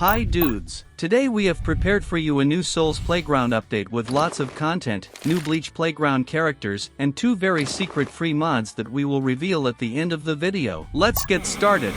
Hi dudes, today we have prepared for you a new Souls Playground update with lots of content, new Bleach Playground characters, and 2 very secret free mods that we will reveal at the end of the video. Let's get started.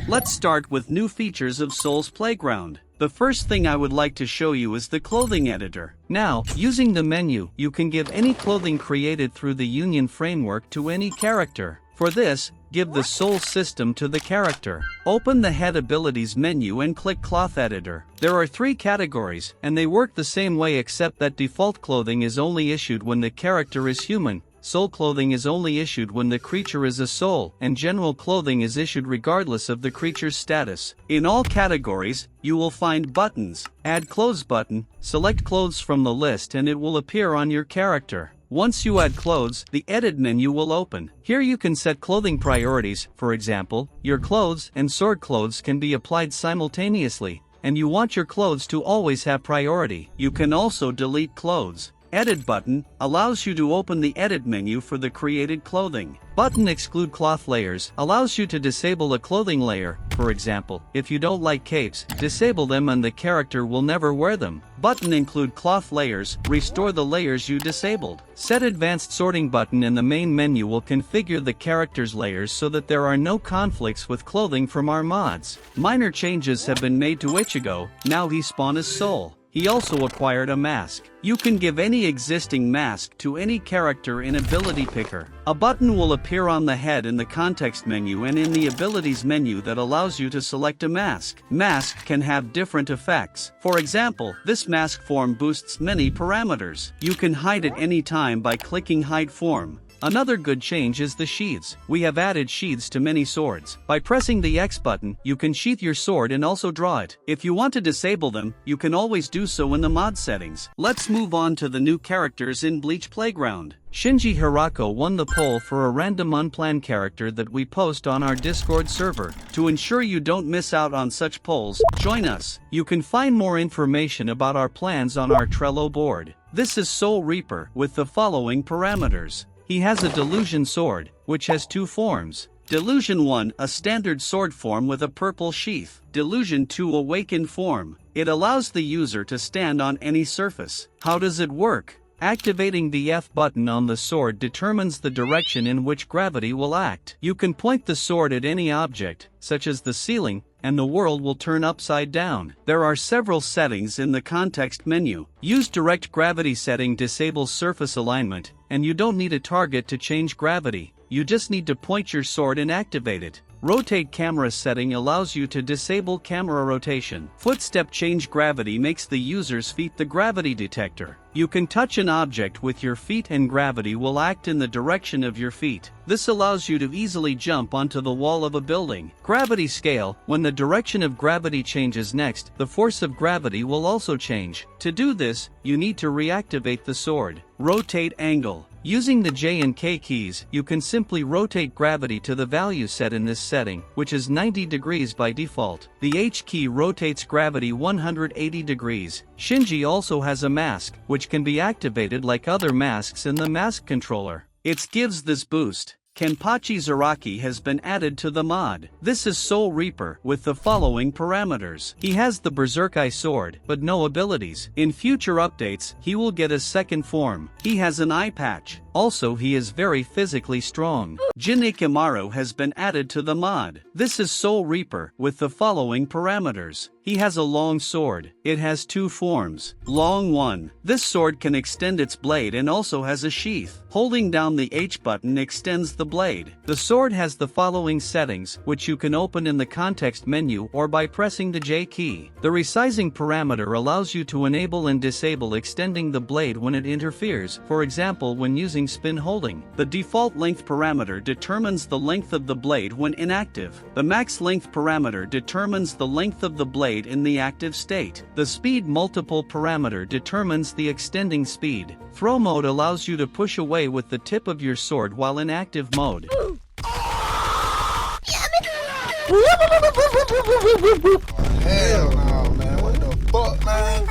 Let's start with new features of Souls Playground. The first thing I would like to show you is the clothing editor. Now, using the menu, you can give any clothing created through the Union framework to any character. For this, give the Soul system to the character. Open the Head Abilities menu and click Cloth Editor. There are 3 categories, and they work the same way except that default clothing is only issued when the character is human, soul clothing is only issued when the creature is a soul, and general clothing is issued regardless of the creature's status. In all categories, you will find buttons. Add Clothes button, select clothes from the list and it will appear on your character. Once you add clothes, the edit menu will open. Here you can set clothing priorities. For example, your clothes and sword clothes can be applied simultaneously, and you want your clothes to always have priority. You can also delete clothes. Edit button allows you to open the edit menu for the created clothing. Button Exclude Cloth Layers allows you to disable a clothing layer. For example, if you don't like capes, disable them and the character will never wear them. Button Include Cloth Layers restore the layers you disabled. Set Advanced Sorting button in the main menu will configure the character's layers so that there are no conflicts with clothing from our mods. Minor changes have been made to Ichigo, now he spawned as Soul. He also acquired a mask. You can give any existing mask to any character in Ability Picker. A button will appear on the head in the context menu and in the abilities menu that allows you to select a mask. Mask can have different effects. For example, this mask form boosts many parameters. You can hide at any time by clicking Hide Form. Another good change is the sheaths. We have added sheaths to many swords. By pressing the X button, you can sheath your sword and also draw it. If you want to disable them, you can always do so in the mod settings. Let's move on to the new characters in Bleach Playground. Shinji Hirako won the poll for a random unplanned character that we post on our Discord server. To ensure you don't miss out on such polls, join us. You can find more information about our plans on our Trello board. This is Soul Reaper with the following parameters. He has a Delusion sword, which has 2 forms. Delusion 1, a standard sword form with a purple sheath. Delusion 2, awakened form. It allows the user to stand on any surface. How does it work? Activating the F button on the sword determines the direction in which gravity will act. You can point the sword at any object, such as the ceiling, and the world will turn upside down. There are several settings in the context menu. Use direct gravity setting disables surface alignment, and you don't need a target to change gravity. You just need to point your sword and activate it. Rotate camera setting allows you to disable camera rotation. Footstep change gravity makes the user's feet the gravity detector. You can touch an object with your feet and gravity will act in the direction of your feet. This allows you to easily jump onto the wall of a building. Gravity scale, when the direction of gravity changes next, the force of gravity will also change. To do this, you need to reactivate the sword. Rotate angle. Using the J and K keys, you can simply rotate gravity to the value set in this setting, which is 90 degrees by default. The H key rotates gravity 180 degrees. Shinji also has a mask, which can be activated like other masks in the mask controller. It gives this boost. Kenpachi Zaraki has been added to the mod. This is Soul Reaper with the following parameters. He has the Berserk Eye sword, but no abilities. In future updates, he will get a second form. He has an eye patch. Also, he is very physically strong. Jin Ichimaru has been added to the mod. This is Soul Reaper with the following parameters. He has a long sword. It has 2 forms. Long 1. This sword can extend its blade and also has a sheath. Holding down the H button extends the blade. The sword has the following settings, which you can open in the context menu or by pressing the J key. The resizing parameter allows you to enable and disable extending the blade when it interferes, for example when using spin holding. The default length parameter determines the length of the blade when inactive. The max length parameter determines the length of the blade in the active state. The speed multiple parameter determines the extending speed. Throw mode allows you to push away with the tip of your sword while in active mode. Hell no, man. What the fuck, man?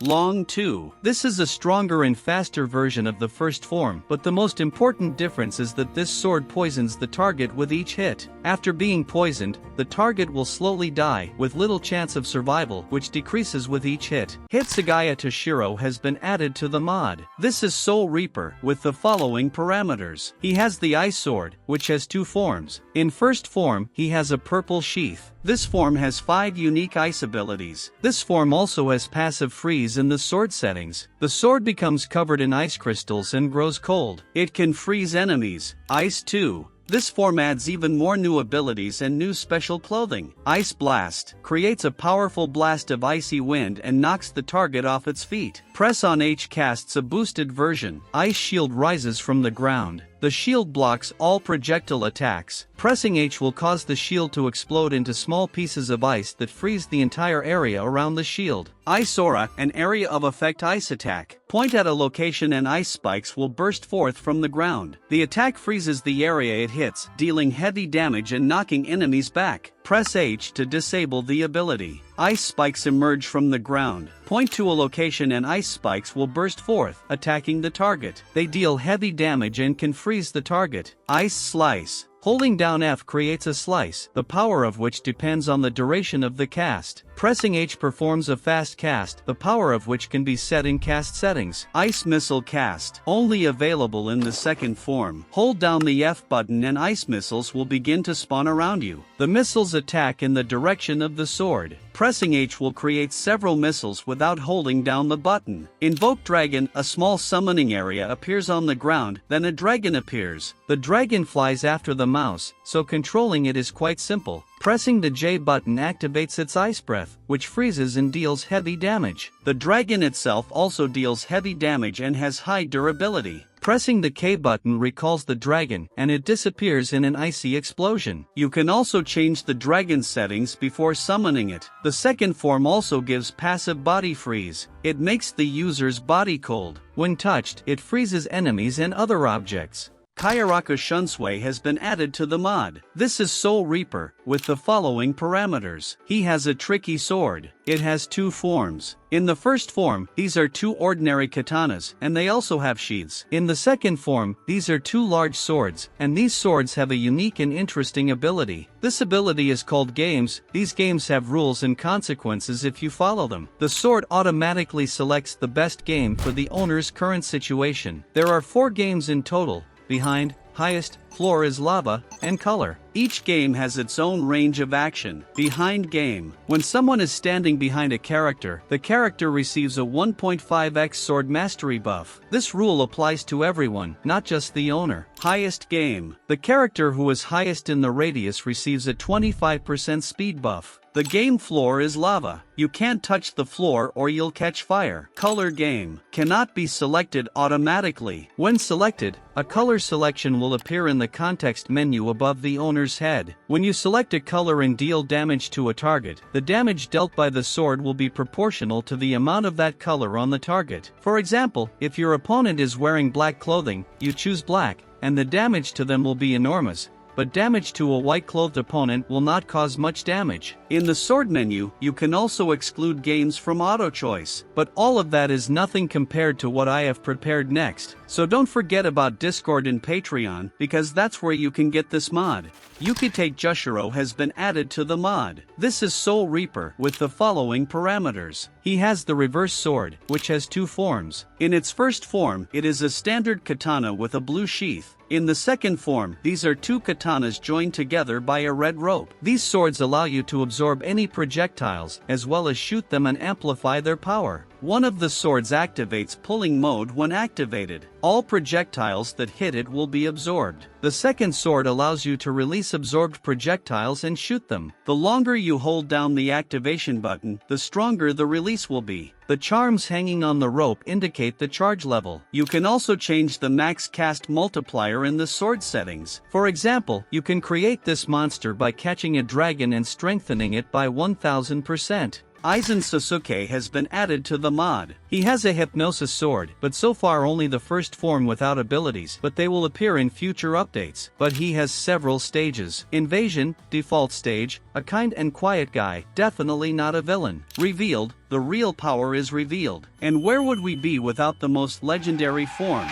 long too. This is a stronger and faster version of the first form, but the most important difference is that this sword poisons the target with each hit. After being poisoned, the target will slowly die, with little chance of survival, which decreases with each hit. Hitsugaya Toshiro has been added to the mod. This is Soul Reaper, with the following parameters. He has the Ice Sword, which has 2 forms. In first form, he has a purple sheath. This form has 5 unique ice abilities. This form also has passive freeze in the sword settings. The sword becomes covered in ice crystals and grows cold. It can freeze enemies. Ice 2. This form adds even more new abilities and new special clothing. Ice Blast creates a powerful blast of icy wind and knocks the target off its feet. Press on H casts a boosted version. Ice Shield rises from the ground. The shield blocks all projectile attacks. Pressing H will cause the shield to explode into small pieces of ice that freeze the entire area around the shield. Ice Aura, an area of effect ice attack. Point at a location and ice spikes will burst forth from the ground. The attack freezes the area it hits, dealing heavy damage and knocking enemies back. Press H to disable the ability. Ice spikes emerge from the ground. Point to a location and ice spikes will burst forth, attacking the target. They deal heavy damage and can freeze the target. Ice Slice. Holding down F creates a slice, the power of which depends on the duration of the cast. Pressing H performs a fast cast, the power of which can be set in cast settings. Ice Missile Cast. Only available in the second form. Hold down the F button and ice missiles will begin to spawn around you. The missiles attack in the direction of the sword. Pressing H will create several missiles without holding down the button. Invoke Dragon. A small summoning area appears on the ground, then a dragon appears. The dragon flies after the mouse, so controlling it is quite simple. Pressing the J button activates its Ice Breath, which freezes and deals heavy damage. The dragon itself also deals heavy damage and has high durability. Pressing the K button recalls the dragon, and it disappears in an icy explosion. You can also change the dragon settings before summoning it. The second form also gives passive body freeze. It makes the user's body cold. When touched, it freezes enemies and other objects. Kyoraku Shunsui has been added to the mod. This is Soul Reaper, with the following parameters. He has a tricky sword. It has 2 forms. In the first form, these are 2 ordinary katanas, and they also have sheaths. In the second form, these are 2 large swords, and these swords have a unique and interesting ability. This ability is called games. These games have rules and consequences if you follow them. The sword automatically selects the best game for the owner's current situation. There are 4 games in total. Behind, highest, floor is lava, and color. Each game has its own range of action. Behind game. When someone is standing behind a character, the character receives a 1.5x sword mastery buff. This rule applies to everyone, not just the owner. Highest game. The character who is highest in the radius receives a 25% speed buff. The game floor is lava. You can't touch the floor or you'll catch fire. Color game. Cannot be selected automatically. When selected, a color selection will appear in the context menu above the owner's head. When you select a color and deal damage to a target, the damage dealt by the sword will be proportional to the amount of that color on the target. For example, if your opponent is wearing black clothing, you choose black, and the damage to them will be enormous. But damage to a white-clothed opponent will not cause much damage. In the sword menu, you can also exclude games from auto-choice. But all of that is nothing compared to what I have prepared next. So don't forget about Discord and Patreon, because that's where you can get this mod. Ukitake Jushiro has been added to the mod. This is Soul Reaper, with the following parameters. He has the reverse sword, which has 2 forms. In its first form, it is a standard katana with a blue sheath. In the second form, these are 2 katanas joined together by a red rope. These swords allow you to absorb any projectiles, as well as shoot them and amplify their power. One of the swords activates pulling mode when activated. All projectiles that hit it will be absorbed. The second sword allows you to release absorbed projectiles and shoot them. The longer you hold down the activation button, the stronger the release will be. The charms hanging on the rope indicate the charge level. You can also change the max cast multiplier in the sword settings. For example, you can create this monster by catching a dragon and strengthening it by 1000%. Aizen Sosuke has been added to the mod. He has a hypnosis sword, but so far only the first form without abilities, but they will appear in future updates. But he has several stages. Invasion, default stage, a kind and quiet guy, definitely not a villain. Revealed, the real power is revealed. And where would we be without the most legendary form?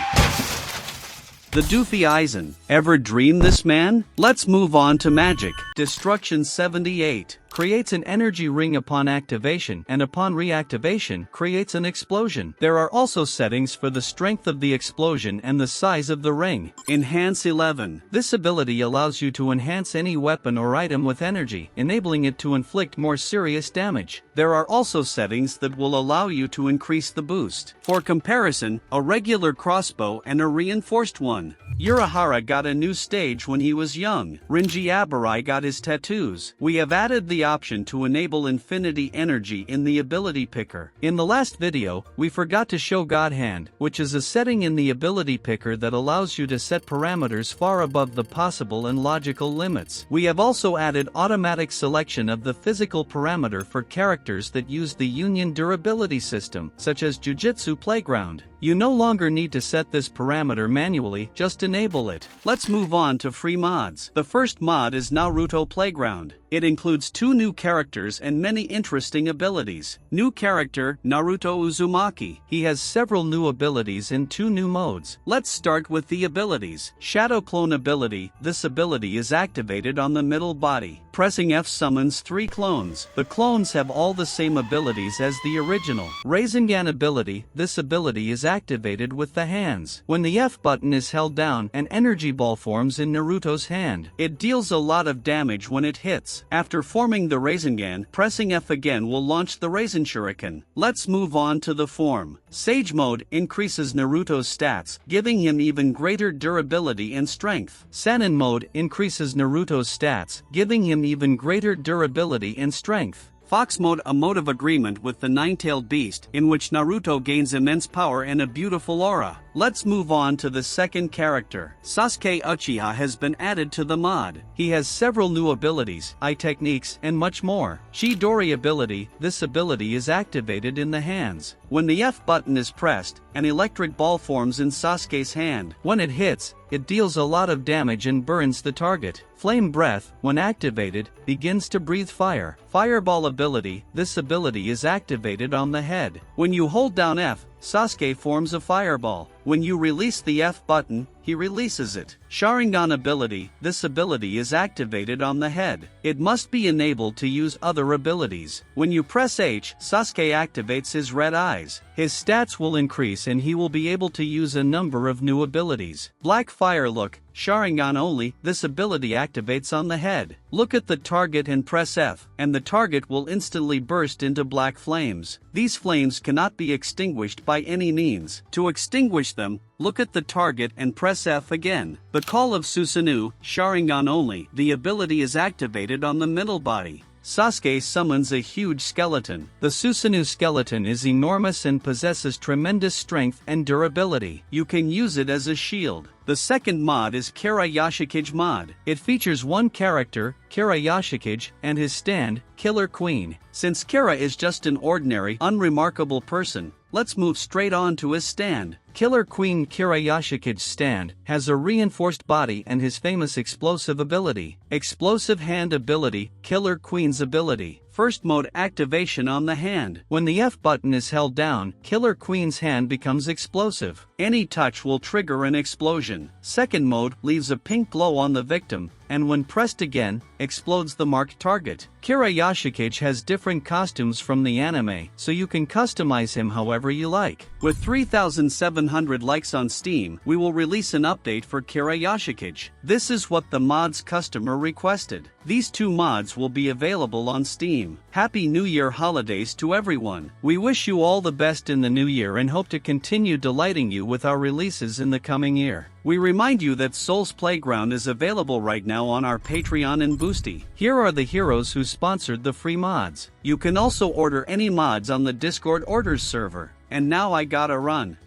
The Doofy Aizen. Ever dream this man? Let's move on to magic. Destruction 78. Creates an energy ring upon activation, and upon reactivation, creates an explosion. There are also settings for the strength of the explosion and the size of the ring. Enhance 11. This ability allows you to enhance any weapon or item with energy, enabling it to inflict more serious damage. There are also settings that will allow you to increase the boost. For comparison, a regular crossbow and a reinforced one. Urahara got a new stage when he was young. Rinji Abarai got his tattoos. We have added the option to enable infinity energy in the ability picker. In the last video, we forgot to show God Hand, which is a setting in the ability picker that allows you to set parameters far above the possible and logical limits. We have also added automatic selection of the physical parameter for characters that use the Union durability system, such as Jujutsu Playground. You no longer need to set this parameter manually, just enable it. Let's move on to free mods. The first mod is Naruto Playground. It includes 2 new characters and many interesting abilities. New character, Naruto Uzumaki. He has several new abilities in 2 new modes. Let's start with the abilities. Shadow Clone ability. This ability is activated on the middle body. Pressing F summons 3 clones. The clones have all the same abilities as the original. Rasengan ability. This ability is activated with the hands. When the F button is held down, an energy ball forms in Naruto's hand. It deals a lot of damage when it hits. After forming the Rasengan, pressing F again will launch the Rasen Shuriken. Let's move on to the form. Sage Mode increases Naruto's stats, giving him even greater durability and strength. Sannin Mode increases Naruto's stats, giving him even greater durability and strength. Fox Mode, a mode of agreement with the nine-tailed beast, in which Naruto gains immense power and a beautiful aura. Let's move on to the second character. Sasuke Uchiha has been added to the mod. He has several new abilities, eye techniques, and much more. Chidori ability. This ability is activated in the hands. When the F button is pressed, an electric ball forms in Sasuke's hand. When it hits, it deals a lot of damage and burns the target. Flame Breath, when activated, begins to breathe fire. Fireball ability. This ability is activated on the head. When you hold down F, Sasuke forms a fireball. When you release the F button, he releases it. Sharingan ability. This ability is activated on the head. It must be enabled to use other abilities. When you press H, Sasuke activates his red eyes. His stats will increase and he will be able to use a number of new abilities. Black Fire Look. Sharingan only. This ability activates on the head. Look at the target and press F, and the target will instantly burst into black flames. These flames cannot be extinguished by any means. To extinguish them, look at the target and press F again. The Call of Susanoo, Sharingan only. The ability is activated on the middle body. Sasuke summons a huge skeleton. The Susanoo skeleton is enormous and possesses tremendous strength and durability. You can use it as a shield. The second mod is Yoshikage Mod. It features one character, Yoshikage, and his stand, Killer Queen. Since Kira is just an ordinary, unremarkable person, let's move straight on to his stand. Killer Queen Yoshikage's stand has a reinforced body and his famous explosive ability. Explosive Hand ability, Killer Queen's ability. First mode activation on the hand. When the F button is held down, Killer Queen's hand becomes explosive. Any touch will trigger an explosion. Second mode leaves a pink glow on the victim, and when pressed again, explodes the marked target. Yoshikage has different costumes from the anime, so you can customize him however you like. With 3,700 likes on Steam, we will release an update for Yoshikage. This is what the mod's customer requested. These 2 mods will be available on Steam. Happy New Year holidays to everyone. We wish you all the best in the new year and hope to continue delighting you with our releases in the coming year. We remind you that Soul's Playground is available right now on our Patreon and Boosty. Here are the heroes who sponsored the free mods. You can also order any mods on the Discord orders server. And now I gotta run.